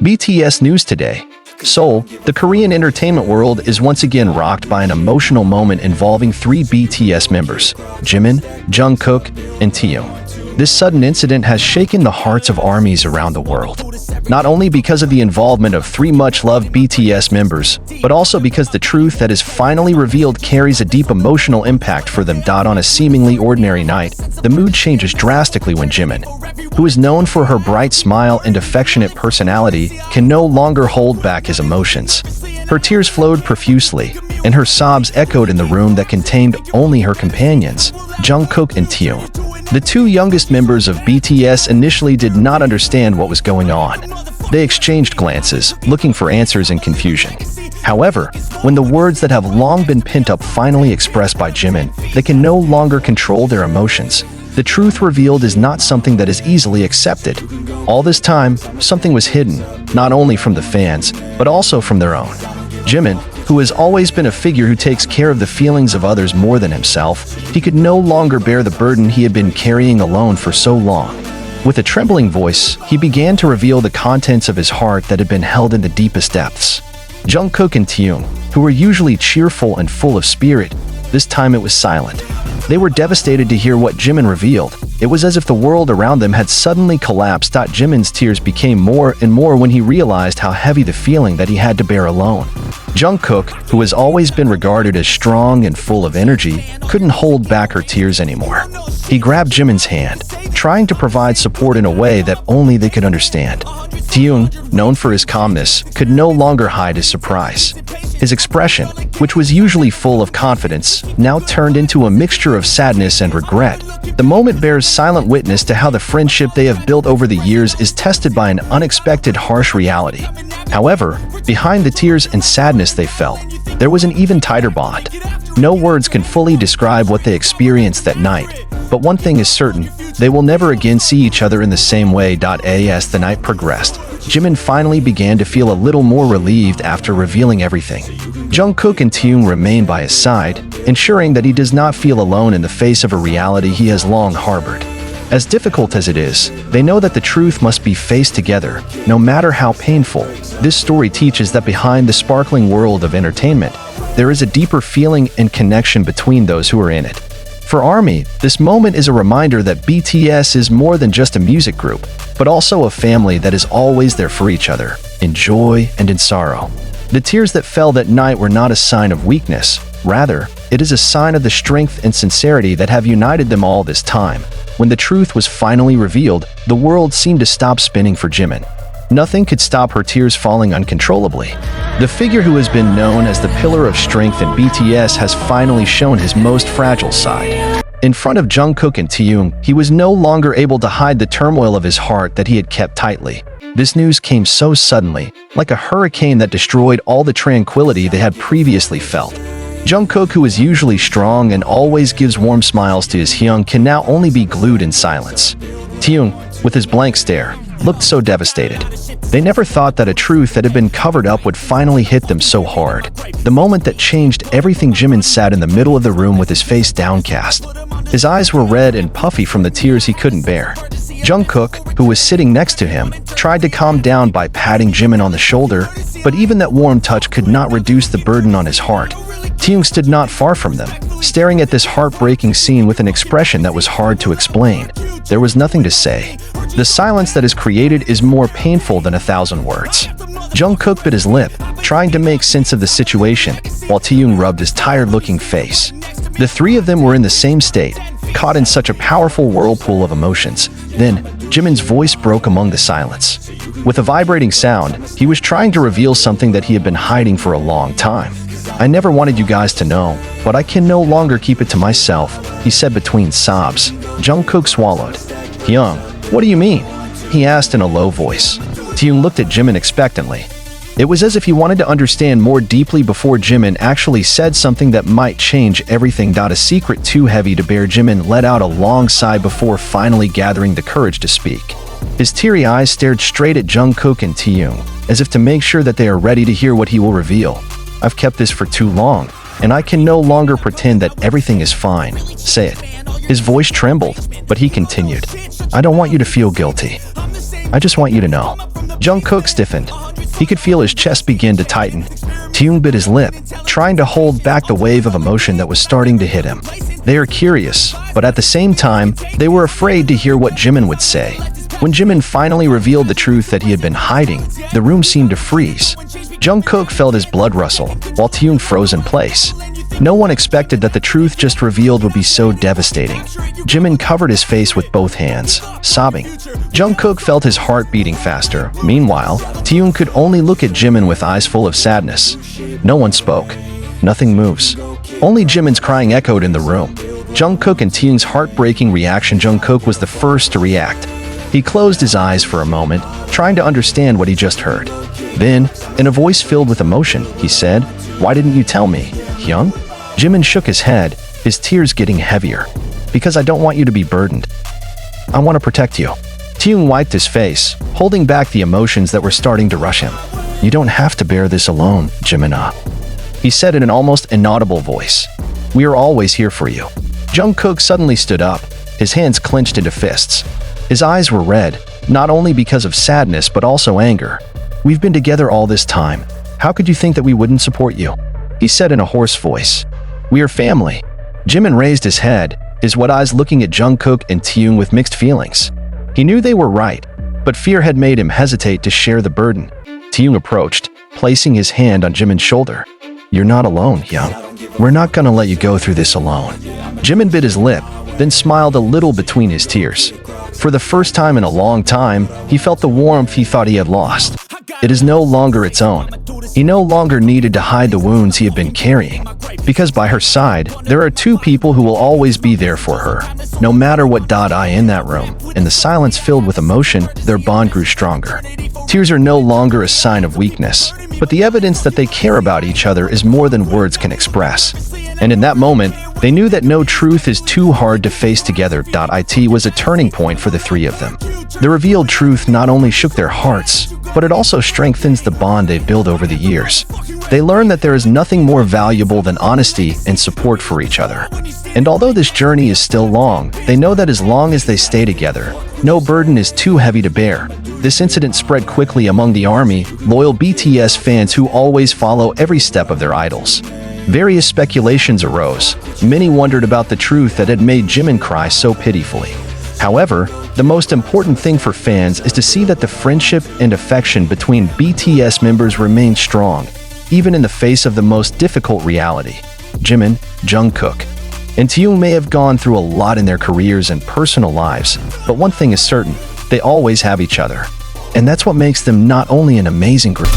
BTS News Today. Seoul, the Korean entertainment world is once again rocked by an emotional moment involving three BTS members, Jimin, Jungkook, and Taehyung. This sudden incident has shaken the hearts of armies around the world, not only because of the involvement of three much-loved BTS members, but also because the truth that is finally revealed carries a deep emotional impact for them. On a seemingly ordinary night, the mood changes drastically when Jimin, who is known for her bright smile and affectionate personality, can no longer hold back his emotions. Her tears flowed profusely, and her sobs echoed in the room that contained only her companions, Jungkook and Taehyung. The two youngest members of BTS initially did not understand what was going on. They exchanged glances, looking for answers in confusion. However, when the words that have long been pent up finally expressed by Jimin, they can no longer control their emotions. The truth revealed is not something that is easily accepted. All this time, something was hidden, not only from the fans, but also from their own. Jimin, who has always been a figure who takes care of the feelings of others more than himself, he could no longer bear the burden he had been carrying alone for so long. With a trembling voice, he began to reveal the contents of his heart that had been held in the deepest depths. Jungkook and Taehyung, who were usually cheerful and full of spirit, this time it was silent. They were devastated to hear what Jimin revealed. It was as if the world around them had suddenly collapsed. Jimin's tears became more and more when he realized how heavy the feeling that he had to bear alone. Jungkook, who has always been regarded as strong and full of energy, couldn't hold back her tears anymore. He grabbed Jimin's hand, trying to provide support in a way that only they could understand. Taehyung, known for his calmness, could no longer hide his surprise. His expression, which was usually full of confidence, now turned into a mixture of sadness and regret. The moment bears silent witness to how the friendship they have built over the years is tested by an unexpected harsh reality. However, behind the tears and sadness they felt, there was an even tighter bond. No words can fully describe what they experienced that night, but one thing is certain, they will never again see each other in the same way. As the night progressed, Jimin finally began to feel a little more relieved after revealing everything. Jungkook and Taehyung remain by his side, ensuring that he does not feel alone in the face of a reality he has long harbored. As difficult as it is, they know that the truth must be faced together, no matter how painful. This story teaches that behind the sparkling world of entertainment, there is a deeper feeling and connection between those who are in it. For ARMY, this moment is a reminder that BTS is more than just a music group, but also a family that is always there for each other, in joy and in sorrow. The tears that fell that night were not a sign of weakness. Rather, it is a sign of the strength and sincerity that have united them all this time. When the truth was finally revealed, the world seemed to stop spinning for Jimin. Nothing could stop her tears falling uncontrollably. The figure who has been known as the pillar of strength in BTS has finally shown his most fragile side. In front of Jungkook and Taehyung, he was no longer able to hide the turmoil of his heart that he had kept tightly. This news came so suddenly, like a hurricane that destroyed all the tranquility they had previously felt. Jungkook, who is usually strong and always gives warm smiles to his Hyung, can now only be glued in silence. Taehyung, with his blank stare, looked so devastated. They never thought that a truth that had been covered up would finally hit them so hard. The moment that changed everything, Jimin sat in the middle of the room with his face downcast. His eyes were red and puffy from the tears he couldn't bear. Jungkook, who was sitting next to him, tried to calm down by patting Jimin on the shoulder, but even that warm touch could not reduce the burden on his heart. Taehyung stood not far from them, staring at this heartbreaking scene with an expression that was hard to explain. There was nothing to say. The silence that is created is more painful than 1,000 words. Jungkook bit his lip, trying to make sense of the situation, while Taehyung rubbed his tired-looking face. The three of them were in the same state, caught in such a powerful whirlpool of emotions. Then, Jimin's voice broke among the silence. With a vibrating sound, he was trying to reveal something that he had been hiding for a long time. "I never wanted you guys to know, but I can no longer keep it to myself," he said between sobs. Jungkook swallowed. "Hyung, what do you mean?" he asked in a low voice. Taehyung looked at Jimin expectantly. It was as if he wanted to understand more deeply before Jimin actually said something that might change everything. A secret too heavy to bear, Jimin let out a long sigh before finally gathering the courage to speak. His teary eyes stared straight at Jungkook and Taehyung, as if to make sure that they are ready to hear what he will reveal. "I've kept this for too long, and I can no longer pretend that everything is fine. Say it." His voice trembled, but he continued. "I don't want you to feel guilty. I just want you to know. Jungkook stiffened. He could feel his chest begin to tighten. Taehyung bit his lip, trying to hold back the wave of emotion that was starting to hit him. They are curious, but at the same time, they were afraid to hear what Jimin would say. When Jimin finally revealed the truth that he had been hiding, the room seemed to freeze. Jungkook felt his blood rustle, while Taehyung froze in place. No one expected that the truth just revealed would be so devastating. Jimin covered his face with both hands, sobbing. Jungkook felt his heart beating faster. Meanwhile, Taehyung could only look at Jimin with eyes full of sadness. No one spoke. Nothing moves. Only Jimin's crying echoed in the room. Jungkook and Taehyung's heartbreaking reaction. Jungkook was the first to react. He closed his eyes for a moment, trying to understand what he just heard. Then, in a voice filled with emotion, he said, "Why didn't you tell me, Hyung?" Jimin shook his head, his tears getting heavier. "Because I don't want you to be burdened. I want to protect you." Taehyung wiped his face, holding back the emotions that were starting to rush him. "You don't have to bear this alone, Jimin," he said in an almost inaudible voice. "We are always here for you." Jungkook suddenly stood up, his hands clenched into fists. His eyes were red, not only because of sadness but also anger. "We've been together all this time. How could you think that we wouldn't support you?" he said in a hoarse voice. "We are family." Jimin raised his head, his wet eyes looking at Jungkook and Taehyung with mixed feelings. He knew they were right, but fear had made him hesitate to share the burden. Taehyung approached, placing his hand on Jimin's shoulder. "You're not alone, Hyung. We're not gonna let you go through this alone." Jimin bit his lip, then smiled a little between his tears. For the first time in a long time, he felt the warmth he thought he had lost. It is no longer its own. He no longer needed to hide the wounds he had been carrying. Because by her side, there are two people who will always be there for her. No matter what. I in that room, in the silence filled with emotion, their bond grew stronger. Tears are no longer a sign of weakness, but the evidence that they care about each other is more than words can express. And in that moment, they knew that no truth is too hard to face together. It was a turning point for the three of them. The revealed truth not only shook their hearts, but it also strengthens the bond they built over the years. They learned that there is nothing more valuable than honesty and support for each other. And although this journey is still long, they know that as long as they stay together, no burden is too heavy to bear. This incident spread quickly among the army, loyal BTS fans who always follow every step of their idols. Various speculations arose. Many wondered about the truth that had made Jimin cry so pitifully. However, the most important thing for fans is to see that the friendship and affection between BTS members remain strong, even in the face of the most difficult reality. Jimin, Jungkook, and Taehyung may have gone through a lot in their careers and personal lives, but one thing is certain, they always have each other. And that's what makes them not only an amazing group,